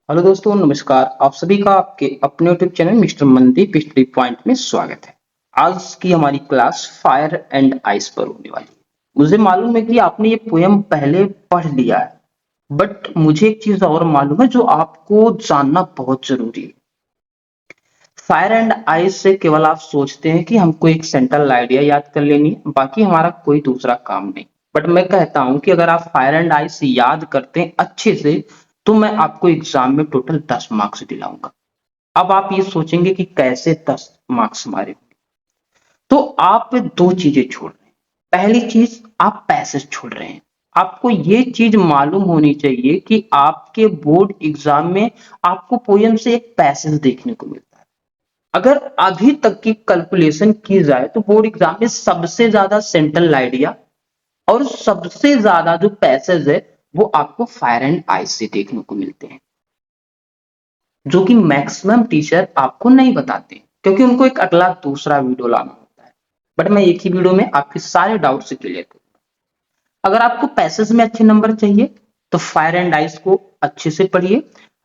Hello दोस्तों, नमस्कार। आप सभी का आपके अपने YouTube channel mister Mandeep study point में स्वागत है। आज की हमारी क्लास फायर एंड आइस पर होने वाली है। मुझे मालूम है कि आपने ये पोयम पहले पढ़ लिया है, बट मुझे एक चीज और मालूम है जो आपको जानना बहुत जरूरी है। फायर एंड आइस से केवल आप सोचते हैं कि हमको एक सेंट्रल आइडिया याद कर लेनी है, बाकी हमारा कोई दूसरा काम नहीं। बट मैं कहता हूं कि अगर आप फायर एंड आइस याद करते हैं अच्छे से, तो मैं आपको एग्जाम में टोटल 10 मार्क्स दिलाऊंगा। अब आप ये सोचेंगे कि कैसे 10 मार्क्स हमारे, तो आप दो चीजें छोड़ रहे हैं। पहली चीज, आप पैसेज छोड़ रहे हैं। आपको ये चीज मालूम होनी चाहिए कि आपके बोर्ड एग्जाम में आपको पोयम से एक पैसेज देखने को मिलता है। अगर अभी तक की कैलकुलेशन की जाए तो बोर्ड एग्जाम में सबसे ज्यादा सेंट्रल आइडिया और सबसे ज्यादा जो पैसेज है वो आपको फायर एंड आइस से देखने को मिलते हैं, जो कि मैक्सिमम टीचर आपको नहीं बताते क्योंकि उनको एक अगला दूसरा वीडियो लाना होता है। बट मैं एक ही वीडियो में आपके सारे डाउट से क्लियर करूंगा। अगर आपको पैसेज में अच्छे नंबर चाहिए तो फायर एंड आइस को अच्छे से पढ़िए।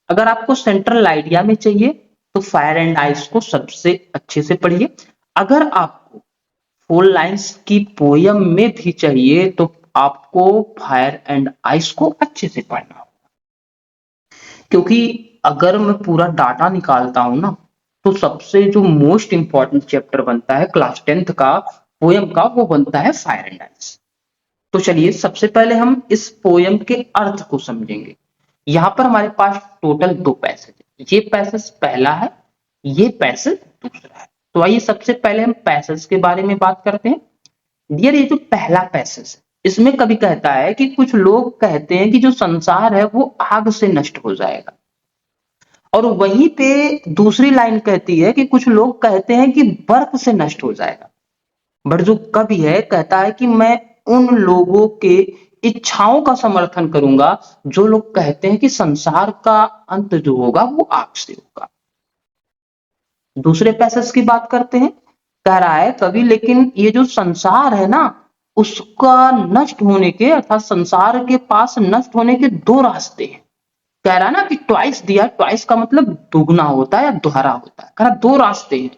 अगर आपको सेंट्रल आइडिया में चाहिए तो फायर एंड आइस को सबसे अच्छे से पढ़िए। अगर आपको फोर लाइंस की पोयम में भी चाहिए तो आपको फायर एंड आइस को अच्छे से पढ़ना होगा, क्योंकि अगर मैं पूरा डाटा निकालता हूं ना, तो सबसे जो मोस्ट इंपॉर्टेंट चैप्टर बनता है क्लास 10th का पोयम का, वो बनता है फायर एंड आइस। तो चलिए सबसे पहले हम इस पोयम के अर्थ को समझेंगे। यहां पर हमारे पास टोटल दो पैसेज है। ये पैसेज पहला है, ये पैसेज दूसरा है। तो आइए सबसे पहले हम पैसेज के बारे में बात करते हैं। डियर, ये जो पहला पैसेज है, इसमें कभी कहता है कि कुछ लोग कहते हैं कि जो संसार है वो आग से नष्ट हो जाएगा, और वहीं पे दूसरी लाइन कहती है कि कुछ लोग कहते हैं कि बर्फ से नष्ट हो जाएगा। बट जो कवि है कहता है कि मैं उन लोगों के इच्छाओं का समर्थन करूंगा जो लोग कहते हैं कि संसार का अंत जो होगा वो आग से होगा। दूसरे पैसेज की बात करते हैं। कह रहा है कवि, लेकिन ये जो संसार है ना, उसका नष्ट होने के अर्थात संसार के पास नष्ट होने के दो रास्ते हैं। कह रहा है ना कि ट्वाइस दिया, ट्वाइस का मतलब दुगना होता है या दोहरा होता है। कह रहा दो रास्ते हैं।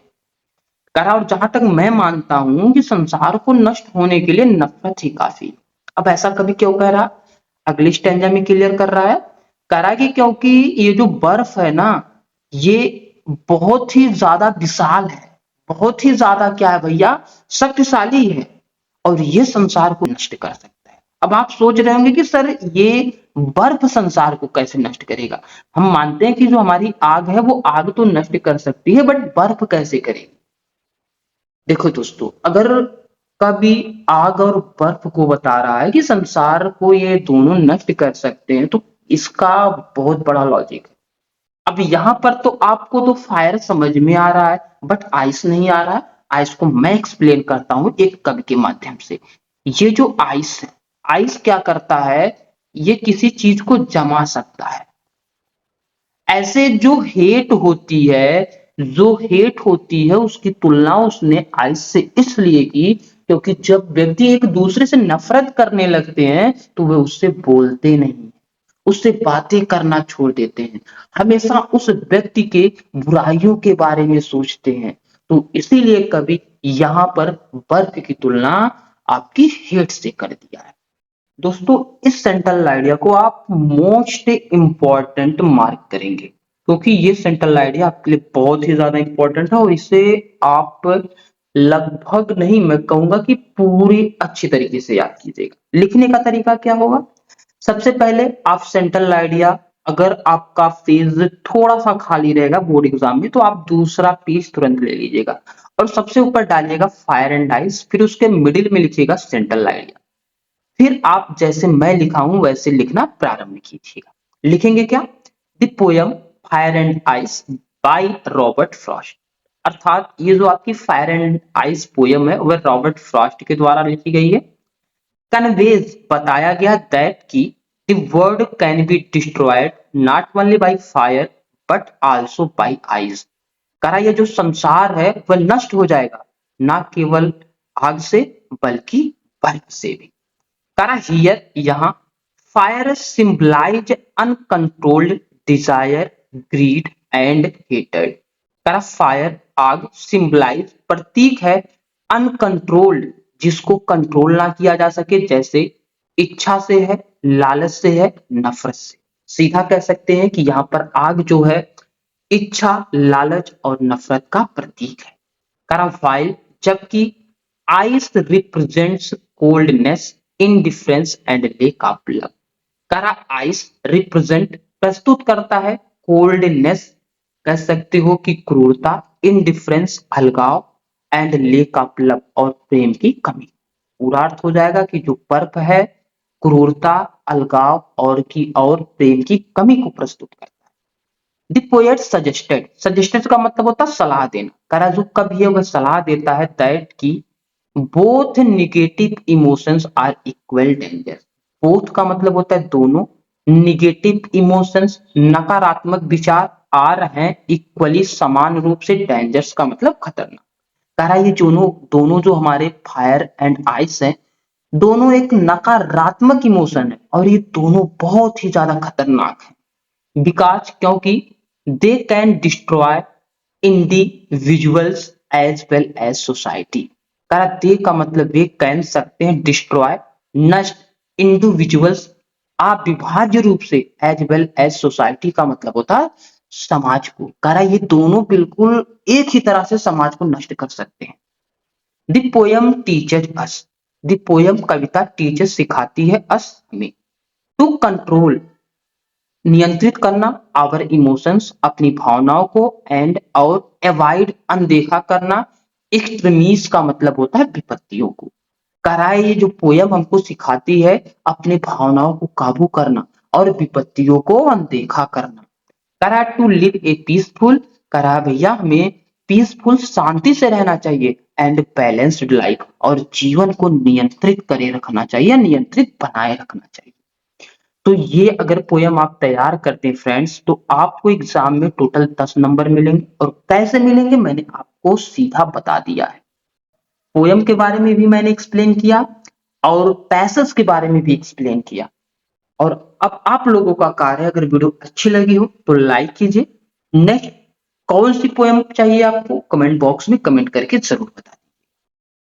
कह रहा और जहां तक मैं मानता हूं कि संसार को नष्ट होने के लिए नफरत ही काफी। अब ऐसा कभी क्यों कह रहा, अगली स्टैंजा में क्लियर कर रहा है। कह रहा है कि क्योंकि ये जो बर्फ है ना, ये बहुत ही ज्यादा विशाल है, बहुत ही ज्यादा क्या है भैया, शक्तिशाली है, और ये संसार को नष्ट कर सकता है। अब आप सोच रहे होंगे कि सर ये बर्फ संसार को कैसे नष्ट करेगा। हम मानते हैं कि जो हमारी आग है वो आग तो नष्ट कर सकती है, बट बर्फ कैसे करेगी। देखो दोस्तों, अगर कभी आग और बर्फ को बता रहा है कि संसार को ये दोनों नष्ट कर सकते हैं, तो इसका बहुत बड़ा लॉजिक है। अब यहां पर तो आपको तो फायर समझ में आ रहा है, बट आइस नहीं आ रहा है। आइस को मैं एक्सप्लेन करता हूं एक कवि के माध्यम से। ये जो आइस है, आइस क्या करता है, ये किसी चीज को जमा सकता है। ऐसे जो हेट होती है उसकी तुलना उसने आइस से इसलिए की क्योंकि जब व्यक्ति एक दूसरे से नफरत करने लगते हैं तो वे उससे बोलते नहीं, उससे बातें करना छोड़ देते हैं, हमेशा उस व्यक्ति के बुराइयों के बारे में सोचते हैं। तो इसीलिए कभी यहां पर बर्फ की तुलना आपकी हेट से कर दिया है। दोस्तों, इस सेंट्रल आइडिया को आप मोस्ट इंपॉर्टेंट मार्क करेंगे, क्योंकि ये सेंट्रल आइडिया आपके लिए बहुत ही ज्यादा इंपॉर्टेंट है, और इसे आप लगभग नहीं, मैं कहूंगा कि पूरी अच्छी तरीके से याद कीजिएगा। लिखने का तरीका क्या होगा, सबसे पहले आप सेंट्रल आइडिया, अगर आपका पेज थोड़ा सा खाली रहेगा बोर्ड एग्जाम में तो आप दूसरा पेज तुरंत ले लीजिएगा और सबसे ऊपर डालिएगा फायर एंड आइस, फिर उसके मिडिल में लिखिएगा सेंट्रल आइडिया। फिर आप जैसे मैं लिखा हूं वैसे लिखना प्रारंभ कीजिएगा। लिखेंगे क्या, the poem fire and ice by Robert Frost. अर्थात ये जो आपकी फायर एंड आइस पोयम है वह रॉबर्ट फ्रॉस्ट के द्वारा लिखी गई है। कन्वेज, बताया गया दैट की the world can be destroyed not only by fire but also by ice. कहा यह जो संसार है वह नष्ट हो जाएगा ना केवल आग से बल्कि बर्फ से भी। करा हियर, यहाँ fire symbolise uncontrolled desire greed and हेटेड। करा फायर आग सिंबलाइज प्रतीक है अनकंट्रोल्ड, जिसको कंट्रोल ना किया जा सके, जैसे इच्छा से है, लालच से है, नफरत से। सीधा कह सकते हैं कि यहाँ पर आग जो है इच्छा, लालच और नफरत का प्रतीक है। करा वाइल, जबकि ice represents coldness, indifference and lake of love. करा आइस रिप्रेजेंट प्रस्तुत करता है कोल्डनेस, कह सकते हो कि क्रूरता, इंडिफरेंस अलगाव एंड लेक ऑफ लव और प्रेम की कमी। पूरा अर्थ हो जाएगा कि जो पर्प है क्रूरता, अलगाव और प्रेम की कमी को प्रस्तुत करता है। द पोएट सजेस्टेड, सजेस्टेड का मतलब होता है सलाह देना। करा जो कवि है वह सलाह देता है दैट की both negative emotions are equal danger. Both का मतलब होता है दोनों, निगेटिव इमोशंस नकारात्मक विचार आर हैं इक्वली समान रूप से, डेंजर्स का मतलब खतरनाक। करा ये दोनों दोनों जो हमारे फायर एंड आइस हैं, दोनों एक नकारात्मक इमोशन है और ये दोनों बहुत ही ज्यादा खतरनाक है। बिकॉज क्योंकि they can destroy individuals as well as society. करा दे का मतलब वे कैन सकते हैं, डिस्ट्रॉय नष्ट, इंडिविजुअल्स आप विभाज्य रूप से, एज वेल एज सोसाइटी का मतलब होता है समाज को। करा ये दोनों बिल्कुल एक ही तरह से समाज को नष्ट कर सकते हैं। The poem teachers us, the poem Kavita teacher सिखाती है अस हमें, टू कंट्रोल नियंत्रित करना, आवर इमोशंस अपनी भावनाओं को, एंड और अवॉइड अनदेखा करना, एक्सट्रीमीज का मतलब होता है विपत्तियों को। कराए ये जो पोयम हमको सिखाती है अपनी भावनाओं को काबू करना और विपत्तियों को अनदेखा करना। करा टू लिव ए पीसफुल, करा भैया हमें पीसफुल शांति से रहना चाहिए, एंड बैलेंस्ड लाइफ और जीवन को नियंत्रित करे रखना चाहिए, नियंत्रित बनाए रखना चाहिए। तो ये अगर पोयम आप तैयार करते हैं फ्रेंड्स, तो आपको एग्जाम में टोटल 10 नंबर मिलेंगे। और कैसे मिलेंगे मैंने आपको सीधा बता दिया है। पोयम के बारे में भी मैंने एक्सप्लेन किया और पैसेज के बारे में भी एक्सप्लेन किया। और अब आप लोगों का कार्य है, अगर वीडियो अच्छी लगी हो तो लाइक कीजिए। नेक्स्ट कौन सी पोयम चाहिए आपको कमेंट बॉक्स में कमेंट करके जरूर बताइए।